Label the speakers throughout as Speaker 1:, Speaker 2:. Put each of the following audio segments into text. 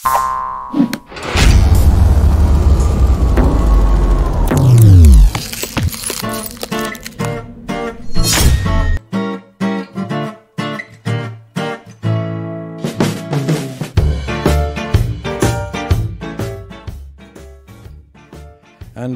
Speaker 1: And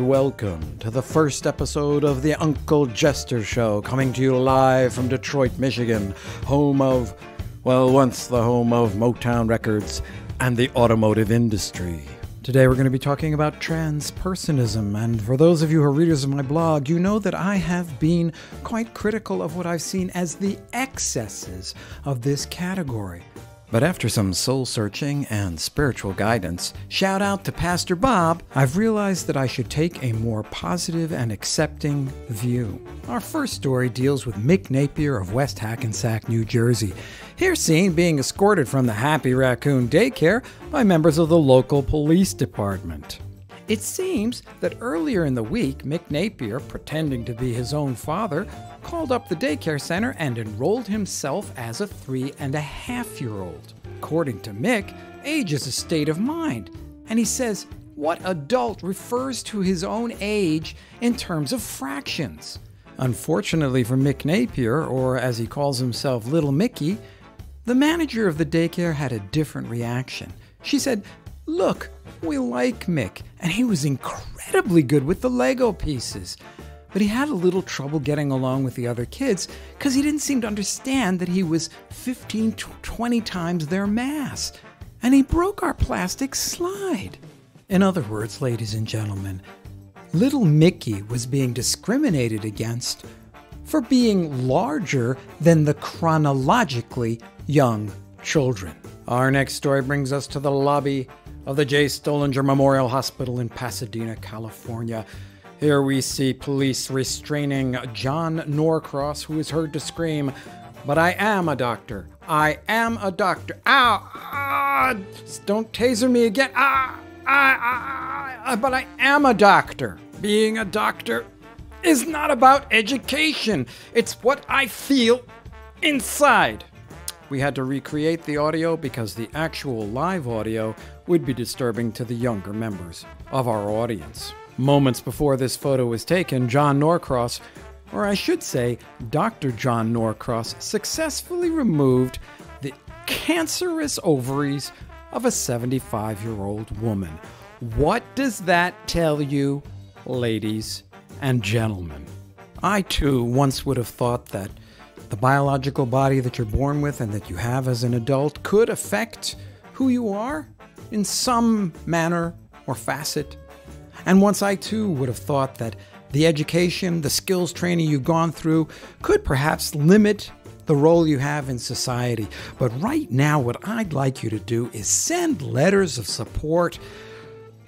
Speaker 1: welcome to the first episode of the Uncle Jester Show, coming to you live from Detroit, Michigan, home of, well, once the home of Motown Records and the automotive industry. Today we're going to be talking about transpersonism, and for those of you who are readers of my blog, you know that I have been quite critical of what I've seen as the excesses of this category. But after some soul-searching and spiritual guidance, shout out to Pastor Bob, I've realized that I should take a more positive and accepting view. Our first story deals with Mick Napier of West Hackensack, New Jersey. Here's seen being escorted from the Happy Raccoon daycare by members of the local police department. It seems that earlier in the week, Mick Napier, pretending to be his own father, called up the daycare center and enrolled himself as a 3.5-year-old. According to Mick, age is a state of mind, and he says, what adult refers to his own age in terms of fractions? Unfortunately for Mick Napier, or as he calls himself, Little Mickey, the manager of the daycare had a different reaction. She said, look, we like Mick, and he was incredibly good with the Lego pieces. But he had a little trouble getting along with the other kids because he didn't seem to understand that he was 15 to 20 times their mass. And he broke our plastic slide. In other words, ladies and gentlemen, Little Mickey was being discriminated against for being larger than the chronologically young children. Our next story brings us to the lobby of the J. Stollinger Memorial Hospital in Pasadena, California. Here we see police restraining John Norcross, who is heard to scream, "But I am a doctor. I am a doctor. Ow! Ah, don't taser me again. But I am a doctor. Being a doctor is not about education. It's what I feel inside." We had to recreate the audio because the actual live audio would be disturbing to the younger members of our audience. Moments before this photo was taken, John Norcross, or I should say Dr. John Norcross, successfully removed the cancerous ovaries of a 75-year-old woman. What does that tell you, ladies and gentlemen? I, too, once would have thought that the biological body that you're born with and that you have as an adult could affect who you are in some manner or facet. And once I too would have thought that the education, the skills training you've gone through could perhaps limit the role you have in society. But right now, what I'd like you to do is send letters of support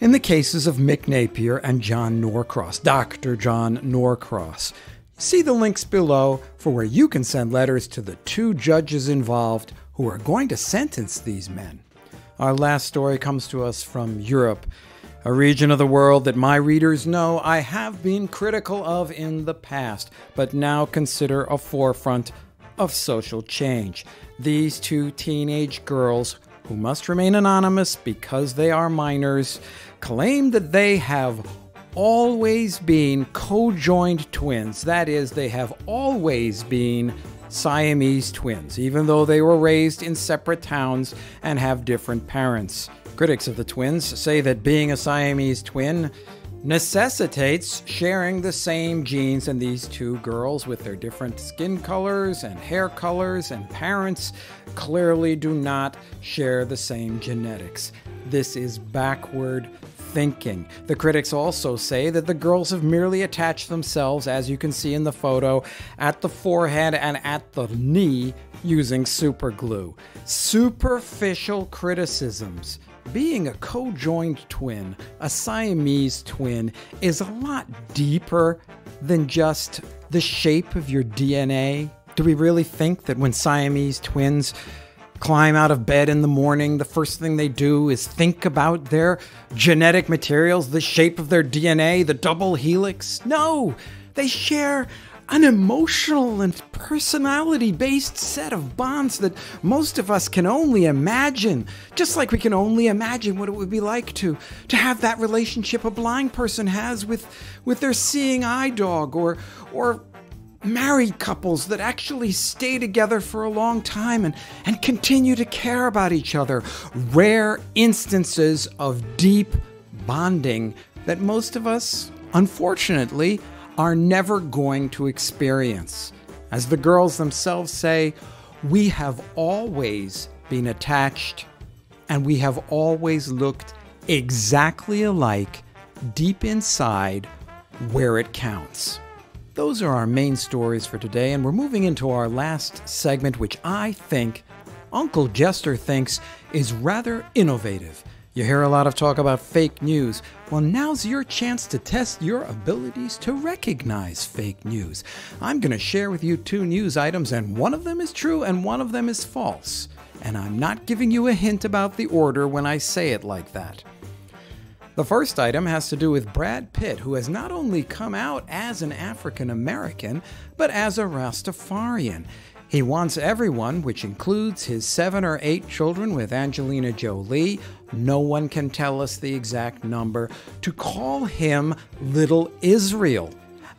Speaker 1: in the cases of Mick Napier and John Norcross, Dr. John Norcross. See the links below for where you can send letters to the two judges involved who are going to sentence these men. Our last story comes to us from Europe, a region of the world that my readers know I have been critical of in the past, but now consider a forefront of social change. These two teenage girls, who must remain anonymous because they are minors, claim that they have always been co-joined twins. That is, they have always been Siamese twins, even though they were raised in separate towns and have different parents. Critics of the twins say that being a Siamese twin necessitates sharing the same genes, and these two girls, with their different skin colors and hair colors and parents, clearly do not share the same genetics. This is backward thinking. The critics also say that the girls have merely attached themselves, as you can see in the photo, at the forehead and at the knee using super glue. Superficial criticisms. Being a co-joined twin, a Siamese twin, is a lot deeper than just the shape of your DNA. Do we really think that when Siamese twins climb out of bed in the morning, the first thing they do is think about their genetic materials, the shape of their DNA, the double helix? No, they share an emotional and personality-based set of bonds that most of us can only imagine. Just like we can only imagine what it would be like to have that relationship a blind person has with their seeing eye dog, or married couples that actually stay together for a long time and continue to care about each other. Rare instances of deep bonding that most of us, unfortunately, are never going to experience. As the girls themselves say, we have always been attached, and we have always looked exactly alike deep inside where it counts. Those are our main stories for today, and we're moving into our last segment, which I think Uncle Jester thinks is rather innovative. You hear a lot of talk about fake news. Well, now's your chance to test your abilities to recognize fake news. I'm going to share with you 2 news items, and one of them is true and one of them is false. And I'm not giving you a hint about the order when I say it like that. The first item has to do with Brad Pitt, who has not only come out as an African American, but as a Rastafarian. He wants everyone, which includes his 7 or 8 children with Angelina Jolie, no one can tell us the exact number, to call him Little Israel,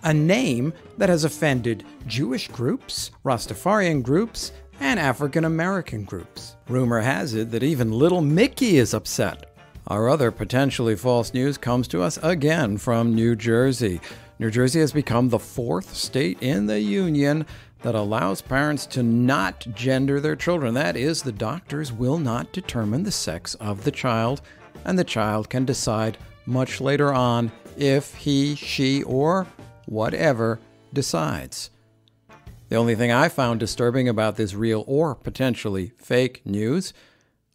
Speaker 1: a name that has offended Jewish groups, Rastafarian groups, and African American groups. Rumor has it that even Little Mickey is upset. Our other potentially false news comes to us again from New Jersey. New Jersey has become the 4th state in the union that allows parents to not gender their children. That is, the doctors will not determine the sex of the child, and the child can decide much later on if he, she, or whatever decides. The only thing I found disturbing about this real or potentially fake news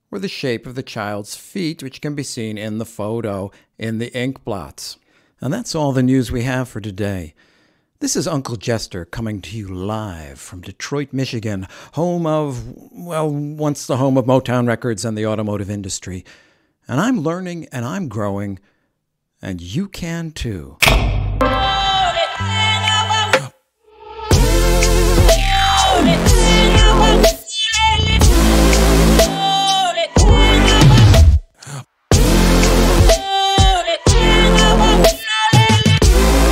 Speaker 1: were the shape of the child's feet, which can be seen in the photo in the ink blots. And that's all the news we have for today. This is Uncle Jester coming to you live from Detroit, Michigan, home of, well, once the home of Motown Records and the automotive industry. And I'm learning and I'm growing, and you can too.